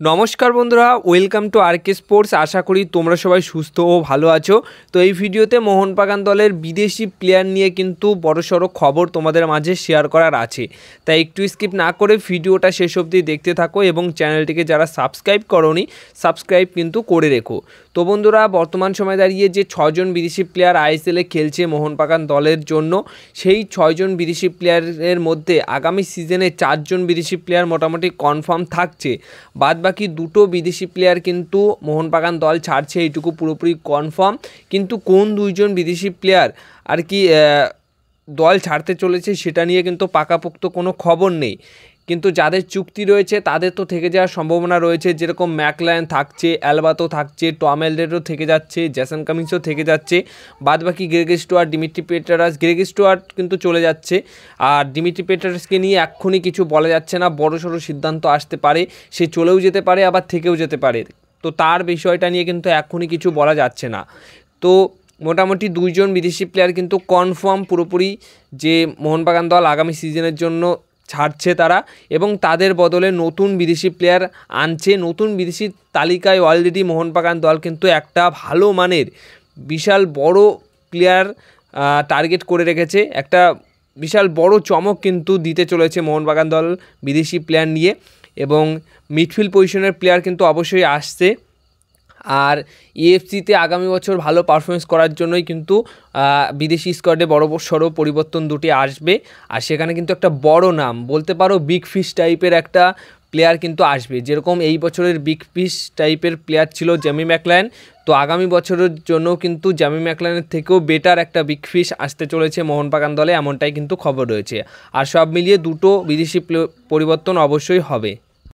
নমস্কার বন্ধুরা, welcome to আরকে sports. আশা করি তোমরা সবাই সুস্থ ও ভালো আছো। তো এই ভিডিওতে মোহনবাগান দলের বিদেশি প্লেয়ার নিয়ে কিন্তু বড়সড় খবর তোমাদের মাঝে শেয়ার করার আছে, তাই একটু স্কিপ না করে ভিডিওটা শেষ অবধি দেখতে থাকো এবং চ্যানেলটিকে যারা সাবস্ক্রাইব করোনি সাবস্ক্রাইব কিন্তু করে রেখো। তো বন্ধুরা, বর্তমান সময় দাঁড়িয়ে যে 6 জন বিদেশি প্লেয়ার আইএসএলে খেলছে মোহনবাগান দলের জন্য, সেই 6 জন বিদেশি প্লেয়ারের মধ্যে আগামী সিজনে 4 জন বিদেশি প্লেয়ার মোটামুটি কনফার্ম থাকছে। বাকি 2টো বিদেশি প্লেয়ার কিন্তু মোহনবাগান দল ছাড়ছে, এইটুকু পুরোপুরি কনফার্ম। কিন্তু কোন 2 জন বিদেশি প্লেয়ার আর কি দল ছাড়তে চলেছে সেটা নিয়ে কিন্তু পাকাপোক্ত কোনো খবর নেই। কিন্তু যাদের চুক্তি রয়েছে তাদের তো থেকে যাওয়ার সম্ভাবনা রয়েছে, যেরকম ম্যাকলায়ন থাকছে, অ্যালবাতো থাকছে, টম এলডারও থেকে যাচ্ছে, জেসন কামিন্সও থেকে যাচ্ছে। বাকি Greg Stewart, Dimitri Petrus, Greg Stewart কিন্তু চলে যাচ্ছে। আর ডিমিট্রি পেট্রাসকে নিয়ে এক্ষুনি কিছু বলা যাচ্ছে না, বড়সড় সিদ্ধান্ত আসতে পারে, সে চলেও যেতে পারে আবার থেকেও যেতে পারে। তো তার বিষয়টা নিয়ে কিন্তু এক্ষুনি কিছু বলা যাচ্ছে না। তো মোটামুটি 2 জন বিদেশি প্লেয়ার কিন্তু কনফার্ম পুরোপুরি যে মোহনবাগান দল আগামী সিজনের জন্য ছাড়ছে তারা, এবং তাদের বদলে নতুন বিদেশি প্লেয়ার আনছে। নতুন বিদেশি তালিকায় অলরেডি মোহনবাগান দল কিন্তু একটা ভালো মানের বিশাল বড় প্লেয়ার টার্গেট করে রেখেছে। একটা বিশাল বড় চমক কিন্তু দিতে চলেছে মোহনবাগান দল বিদেশি প্লেয়ার নিয়ে, এবং মিডফিল্ড পজিশনের প্লেয়ার কিন্তু অবশ্যই আসছে। আর এএফসিতে আগামী বছর ভালো পারফরমেন্স করার জন্যই কিন্তু বিদেশি স্কোয়াডে বড় সড়ো পরিবর্তন দুটি আসবে। আর সেখানে কিন্তু একটা বড় নাম বলতে পারো বিগ ফিশ টাইপের একটা প্লেয়ার কিন্তু আসবে, যেরকম এই বছরের বিগ ফিশ টাইপের প্লেয়ার ছিল জেমি ম্যাকলায়ন। তো আগামী বছরের জন্য কিন্তু জেমি ম্যাকলায়নের থেকেও বেটার একটা বিগ ফিশ আসতে চলেছে মোহনবাগান দলে, এমনটাই কিন্তু খবর রয়েছে। আর সব মিলিয়ে 2টো বিদেশি পরিবর্তন অবশ্যই হবে।